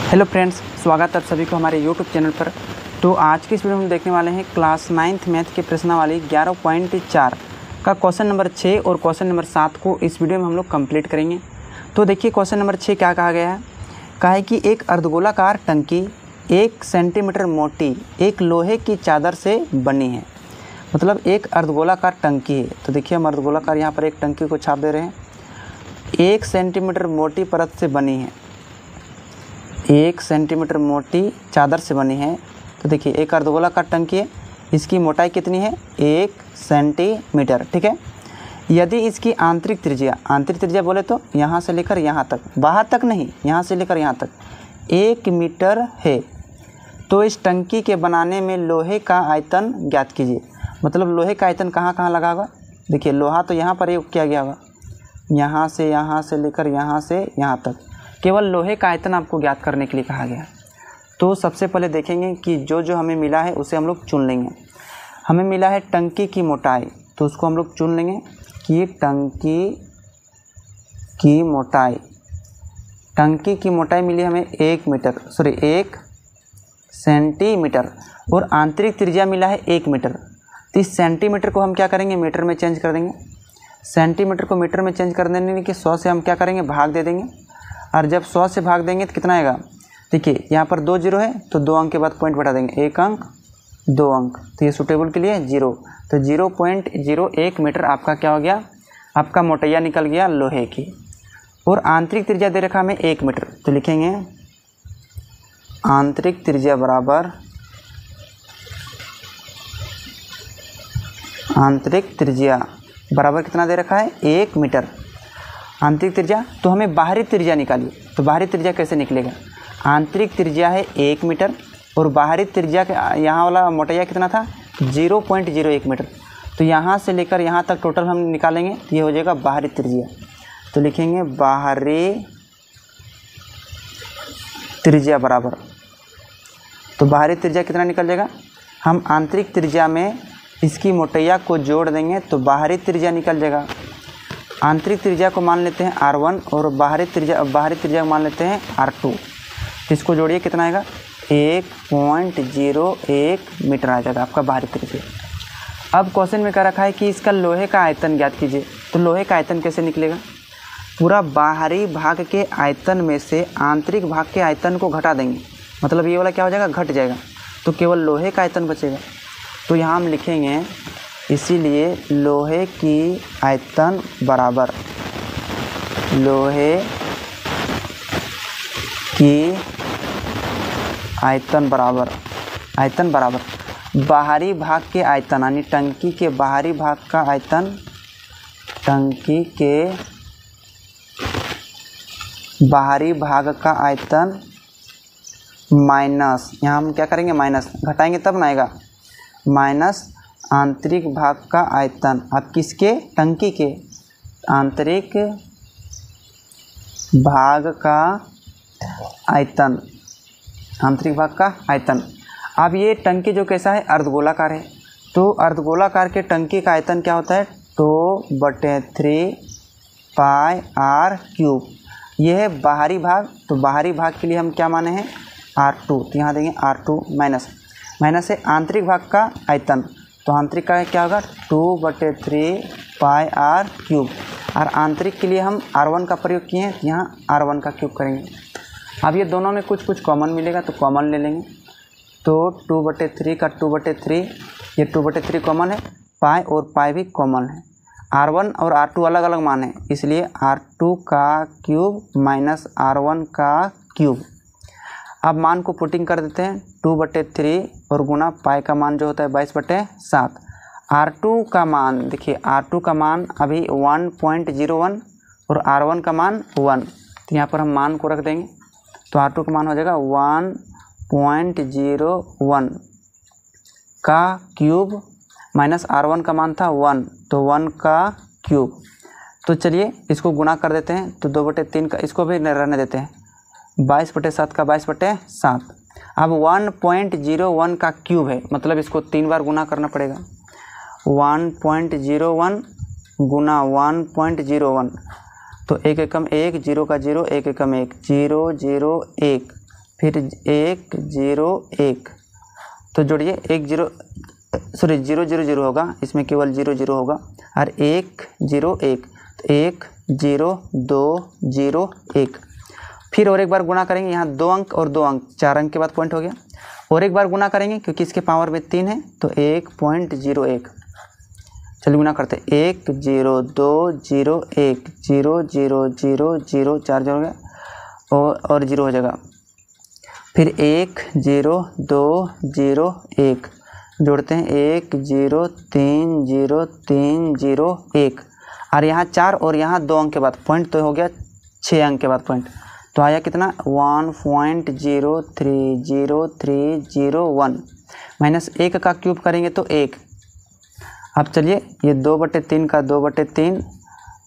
Hello friends, स्वागत है आप सभी को हमारे यूट्यूब चैनल पर। तो आज की इस वीडियो में हम देखने वाले हैं क्लास 9th मैथ के प्रश्नावली 11.4 का क्वेश्चन नंबर 6 और क्वेश्चन नंबर 7 को इस वीडियो में हम लोग कंप्लीट करेंगे। तो देखिए क्वेश्चन नंबर 6 क्या कहा गया है। कहा है कि एक अर्धगोलाकार टंकी 1 सेंटीमीटर मोटी एक लोहे की चादर से बनी है। मतलब एक अर्धगोलाकार टंकी है। तो देखिए हम अर्धगोलाकार यहाँ पर एक टंकी को छाप दे रहे हैं। 1 सेंटीमीटर मोटी परत से बनी है, 1 सेंटीमीटर मोटी चादर से बनी है। तो देखिए एक अर्धगोलाकार टंकी है, इसकी मोटाई कितनी है 1 सेंटीमीटर। ठीक है। यदि इसकी आंतरिक त्रिज्या बोले तो यहाँ से लेकर यहाँ तक, बाहर तक नहीं, यहाँ से लेकर यहाँ तक 1 मीटर है, तो इस टंकी के बनाने में लोहे का आयतन ज्ञात कीजिए। मतलब लोहे का आयतन कहाँ कहाँ लगा होगा। देखिए लोहा तो यहाँ पर प्रयोग किया गया होगा, यहाँ से लेकर यहाँ से यहाँ तक, केवल लोहे का आयतन आपको ज्ञात करने के लिए कहा गया। तो सबसे पहले देखेंगे कि जो हमें मिला है उसे हम लोग चुन लेंगे। हमें मिला है टंकी की मोटाई, तो उसको हम लोग चुन लेंगे कि टंकी की मोटाई मिली हमें 1 सेंटीमीटर और आंतरिक त्रिज्या मिला है 1 मीटर। तो इस सेंटीमीटर को हम क्या करेंगे, मीटर में चेंज कर देंगे। सेंटीमीटर को मीटर में चेंज कर देने के 100 से हम क्या करेंगे, भाग दे देंगे। और जब 100 से भाग देंगे तो कितना आएगा। देखिए यहाँ पर 2 जीरो है, तो 2 अंक के बाद पॉइंट बढ़ा देंगे, 1 अंक 2 अंक, तो ये सूटेबल के लिए 0। तो 0.01 मीटर आपका क्या हो गया, आपका मोटैया निकल गया लोहे की। और आंतरिक त्रिज्या दे रखा हमें 1 मीटर, तो लिखेंगे आंतरिक त्रिज्या बराबर कितना दे रखा है 1 मीटर आंतरिक त्रिज्या। तो हमें बाहरी त्रिज्या निकालिए। तो बाहरी त्रिज्या कैसे निकलेगा, आंतरिक त्रिज्या है 1 मीटर और बाहरी त्रिज्या का यहाँ वाला मोटैया कितना था 0.01 मीटर। तो यहाँ से लेकर यहाँ तक टोटल हम निकालेंगे, तो ये हो जाएगा बाहरी त्रिज्या। तो लिखेंगे बाहरी त्रिज्या बराबर, तो बाहरी त्रिज्या कितना निकल जाएगा, हम आंतरिक त्रिज्या में इसकी मोटैया को जोड़ देंगे तो बाहरी त्रिज्या निकल जाएगा। आंतरिक त्रिज्या को मान लेते हैं R1 और बाहरी त्रिज्या को मान लेते हैं R2। तो इसको जोड़िए कितना आएगा 1.01 मीटर आ जाएगा आपका बाहरी त्रिज्या। अब क्वेश्चन में कह रखा है कि इसका लोहे का आयतन ज्ञात कीजिए। तो लोहे का आयतन कैसे निकलेगा, पूरा बाहरी भाग के आयतन में से आंतरिक भाग के आयतन को घटा देंगे। मतलब ये वाला क्या हो जाएगा, घट जाएगा, तो केवल लोहे का आयतन बचेगा। तो यहाँ हम लिखेंगे इसीलिए लोहे की आयतन बराबर बाहरी भाग के आयतन, यानी टंकी के बाहरी भाग का आयतन, माइनस, यहाँ हम क्या करेंगे माइनस, घटाएंगे तब ना आएगा, माइनस आंतरिक भाग का आयतन। अब किसके, टंकी के आंतरिक भाग का आयतन, अब ये टंकी जो कैसा है, अर्धगोलाकार है। तो अर्धगोलाकार के टंकी का आयतन क्या होता है 2/3 पाई r³। ये है बाहरी भाग। तो बाहरी भाग के लिए हम क्या माने हैं R2, तो यहाँ देंगे R2 माइनस है आंतरिक भाग का आयतन। तो आंतरिक का क्या होगा 2/3 पाई r³। और आंतरिक के लिए हम R1 का प्रयोग किए हैं, यहाँ R1 का क्यूब करेंगे। अब ये दोनों में कुछ कॉमन मिलेगा, तो कॉमन ले लेंगे। तो 2/3 का 2/3, ये 2/3 कॉमन है, पाई और पाई भी कॉमन है। R1 और R2 अलग अलग मान है, इसलिए R2 का क्यूब माइनस R1 का क्यूब। अब मान को पुटिंग कर देते हैं, 2/3 और गुना पाई का मान जो होता है 22/7। R2 का मान, देखिए R2 का मान अभी 1.01 और R1 का मान 1। तो यहाँ पर हम मान को रख देंगे, तो R2 का मान हो जाएगा 1.01 का क्यूब माइनस R1 का मान था 1, तो 1 का क्यूब। तो चलिए इसको गुना कर देते हैं, तो 2/3 का इसको भी रहने देते हैं, 22/7 का 22/7। अब 1.01 का क्यूब है, मतलब इसको 3 बार गुना करना पड़ेगा। 1.01 गुना 1.01, तो 1 एकम 1, 0 का 0, 1 एकम 1, 0 0 1, फिर 1 0 1, तो जोड़िए 1 0 0 0 0 होगा, इसमें केवल 0 0 होगा, और 1 0 1, तो 1 0 2 0 1। फिर और एक बार गुना करेंगे, यहाँ 2 अंक और 2 अंक, 4 अंक के बाद पॉइंट हो गया। और एक बार गुना करेंगे क्योंकि इसके पावर में 3 है, तो 1.01। चलिए गुना करते हैं, 1 0 2 0 1 0 0 0 0, 4 0 हो गया और 0 हो जाएगा। फिर 1 0 2 0 1 जोड़ते हैं, 1 0 3 0 3 0 1, और यहाँ 4 और यहाँ 2 अंक के बाद पॉइंट, तो हो गया 6 अंक के बाद पॉइंट, तो आया कितना 1.0303001 माइनस 1 का क्यूब करेंगे तो 1। अब चलिए ये 2/3 का 2/3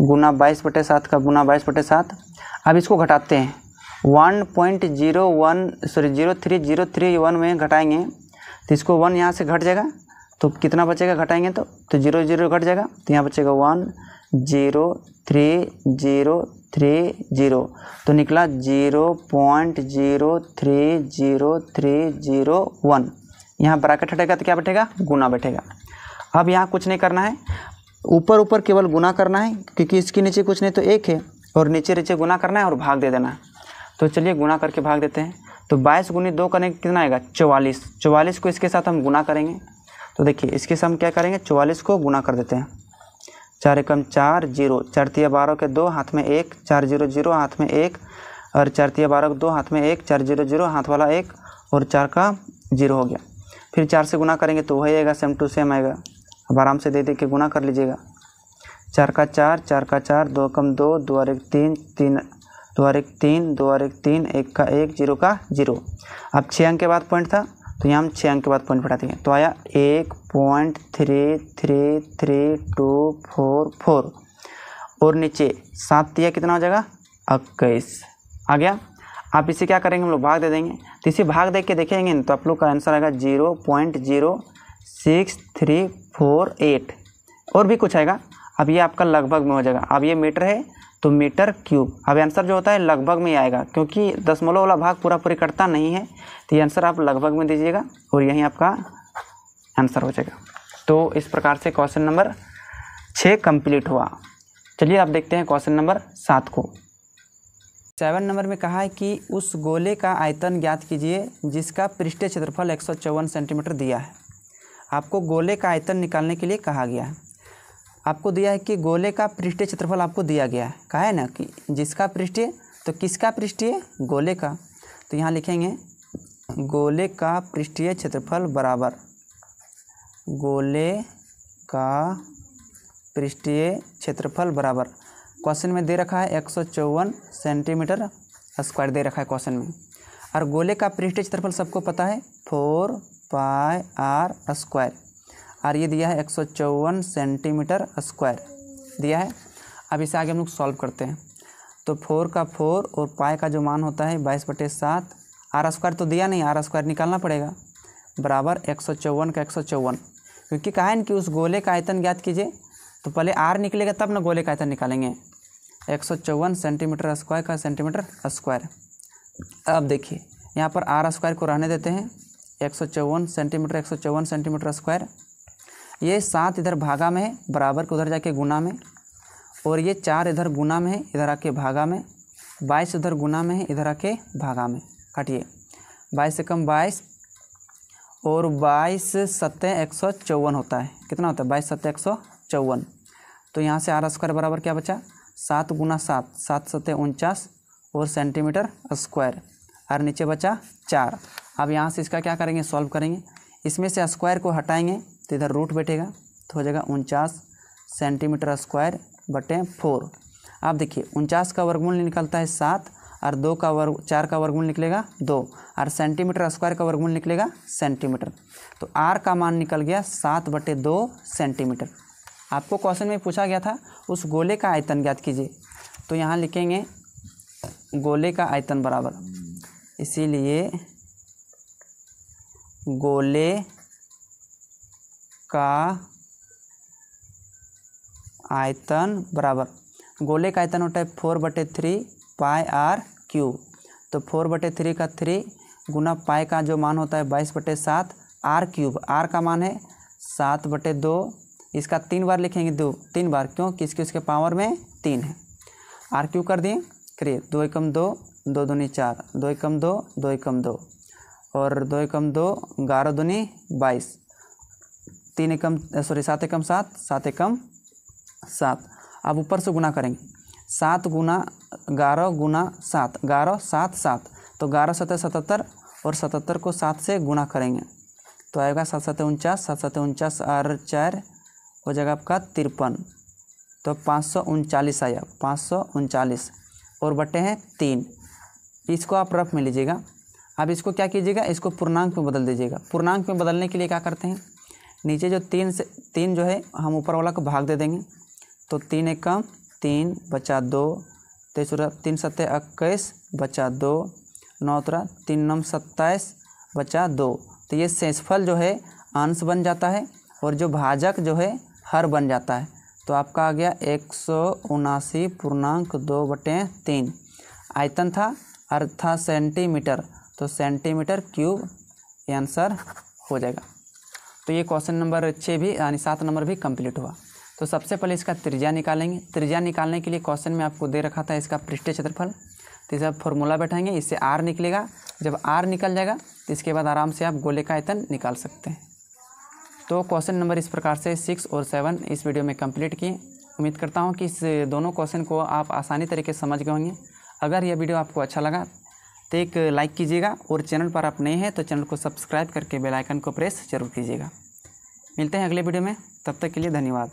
गुना 22/7 का गुना 22/7। अब इसको घटाते हैं, 0.0303 में घटाएंगे तो इसको 1 यहाँ से घट जाएगा, तो कितना बचेगा घटाएंगे तो 0 0 घट जाएगा, तो यहाँ बचेगा 1.03030, तो निकला 0.0303001। यहाँ ब्रैकेट हटेगा तो क्या बैठेगा, गुना बैठेगा। अब यहाँ कुछ नहीं करना है, ऊपर ऊपर केवल गुना करना है क्योंकि इसके नीचे कुछ नहीं तो 1 है, और नीचे नीचे गुना करना है और भाग दे देना है। तो चलिए गुना करके भाग देते हैं, तो 22 गुनी 2 करने कितना आएगा 44। 44 को इसके साथ हम गुना करेंगे, तो देखिए इसके साथ हम क्या करेंगे, 44 को गुना कर देते हैं। 4 एकम 4 0, 4 तिया 12 के 2 हाथ में 1, 4 0 0 हाथ में 1, और 4 तिया 12 के 2 हाथ में 1, 4 0 0 हाथ वाला 1, और 4 का 0 हो गया। फिर 4 से गुना करेंगे तो वही आएगा, सेम टू सेम आएगा। अब आराम से दे के गुना कर लीजिएगा, 4 का 4, 4 का 4, 2 कम 2, 2 और 1 3, 3 2 और 1 3, 2 और 1 3, 1 का 1, 0 का 0। अब 6 अंक के बाद पॉइंट था, तो यहाँ हम 6 अंक के बाद पॉइंट बढ़ा देंगे, तो आया 1.33244, और नीचे 7 दिया कितना हो जाएगा 21 आ गया। आप इसे क्या करेंगे, हम लोग भाग दे देंगे, तो इसे भाग दे के देखेंगे तो आप लोग का आंसर आएगा 0.06348, और भी कुछ आएगा। अब ये आपका लगभग में हो जाएगा, अब ये मीटर है तो मीटर क्यूब। अब आंसर जो होता है लगभग में ही आएगा, क्योंकि दशमलव वाला भाग पूरा पूरी कटता नहीं है, तो ये आंसर आप लगभग में दीजिएगा और यही आपका आंसर हो जाएगा। तो इस प्रकार से क्वेश्चन नंबर 6 कंप्लीट हुआ। चलिए आप देखते हैं क्वेश्चन नंबर 7 को। 7 नंबर में कहा है कि उस गोले का आयतन ज्ञात कीजिए जिसका पृष्ठीय क्षेत्रफल 154 सेंटीमीटर दिया है। आपको गोले का आयतन निकालने के लिए कहा गया है। आपको दिया है कि गोले का पृष्ठीय क्षेत्रफल आपको दिया गया है, कहा है ना कि जिसका पृष्ठीय, तो किसका पृष्ठीय, गोले का। तो यहाँ लिखेंगे गोले का पृष्ठीय क्षेत्रफल बराबर गोले का पृष्ठीय क्षेत्रफल बराबर, क्वेश्चन में दे रखा है 154 सेंटीमीटर स्क्वायर दे रखा है क्वेश्चन में, और गोले का पृष्ठीय क्षेत्रफल सबको पता है 4πr², और ये दिया है 154 सेंटीमीटर स्क्वायर दिया है। अब इसे आगे हम लोग सॉल्व करते हैं, तो 4 का 4 और पाई का जो मान होता है 22/7, r² तो दिया नहीं, r² निकालना पड़ेगा, बराबर 154 का 154, क्योंकि कहा है कि उस गोले का आयतन ज्ञात कीजिए, तो पहले r निकलेगा तब ना गोले का आयतन निकालेंगे। 154 सेंटीमीटर स्क्वायर का सेंटीमीटर स्क्वायर। अब देखिए यहाँ पर r² को रहने देते हैं, 154 सेंटीमीटर स्क्वायर, ये 7 इधर भागा में है, बराबर को उधर जाके गुना में, और ये 4 इधर गुना में है, इधर आके भागा में, 22 उधर गुना में है, इधर आके भागा में। काटिए 22 से कम 22, और 22 सत्ते 154 होता है, कितना होता है 22 सत्ते 154। तो यहाँ से r² बराबर क्या बचा, 7 गुना 7, 7 सत्ते 49 और सेंटीमीटर स्क्वायर, और नीचे बचा 4। अब यहाँ से इसका क्या करेंगे, सॉल्व करेंगे, इसमें से स्क्वायर को हटाएंगे तो इधर रूट बैठेगा, तो हो जाएगा 49 सेंटीमीटर स्क्वायर बटे 4। अब देखिए 49 का वर्गमूल निकलता है 7, और 4 का वर्गमूल निकलेगा 2, और सेंटीमीटर स्क्वायर का वर्गमूल निकलेगा सेंटीमीटर। तो r का मान निकल गया 7/2 सेंटीमीटर। आपको क्वेश्चन में पूछा गया था उस गोले का आयतन ज्ञात कीजिए, तो यहाँ लिखेंगे गोले का आयतन बराबर, इसीलिए गोले का आयतन बराबर, गोले का आयतन होता है 4/3 πr²। तो 4/3 का 3 गुना पाई का जो मान होता है 22/7 r³। r का मान है 7/2। इसका 3 बार लिखेंगे, 3 बार, क्यों? किसकी उसके पावर में 3 है। r³ कर दिए, करिए 2 एकम 2, 2 दूनी 4, 2 एकम 2, 2 एकम 2 और 2 एकम 2, 11 दूनी 22, 7 एकम 7, 7 एकम 7। अब ऊपर से गुना करेंगे, 7 गुना 11 गुना 7, 11 7 7, तो 11 7 77 और 77 को 7 से गुना करेंगे तो आएगा 7 7 49, 7 7 49 और 4 हो जाएगा आपका 53, तो 539 आया, 539 और बटे हैं 3। इसको आप रफ में लीजिएगा। अब इसको क्या कीजिएगा, इसको पूर्णांक में बदल दीजिएगा। पूर्णांक में बदलने के लिए क्या करते हैं, नीचे जो 3 जो है हम ऊपर वाला को भाग दे देंगे, तो 3 एकम 3 बचा 2, 3 7 21 बचा 2, 9 3 9 27 बचा 2। तो ये शेषफल जो है अंश बन जाता है और जो भाजक जो है हर बन जाता है। तो आपका आ गया 179.2/3। आयतन था अर्था सेंटीमीटर, तो सेंटीमीटर क्यूब आंसर हो जाएगा। तो ये क्वेश्चन नंबर 6 भी यानी 7 नंबर भी कंप्लीट हुआ। तो सबसे पहले इसका त्रिज्या निकालेंगे। त्रिज्या निकालने के लिए क्वेश्चन में आपको दे रखा था इसका पृष्ठीय क्षेत्रफल, तो इसे आप फॉर्मूला बैठाएंगे, इससे r निकलेगा। जब r निकल जाएगा तो इसके बाद आराम से आप गोले का आयतन निकाल सकते हैं। तो क्वेश्चन नंबर इस प्रकार से 6 और 7 इस वीडियो में कंप्लीट किए। उम्मीद करता हूँ कि इस दोनों क्वेश्चन को आप आसानी तरीके से समझ गए होंगे। अगर यह वीडियो आपको अच्छा लगा तो एक लाइक कीजिएगा और चैनल पर आप नए हैं तो चैनल को सब्सक्राइब करके बेल आइकन को प्रेस जरूर कीजिएगा। मिलते हैं अगले वीडियो में, तब तक के लिए धन्यवाद।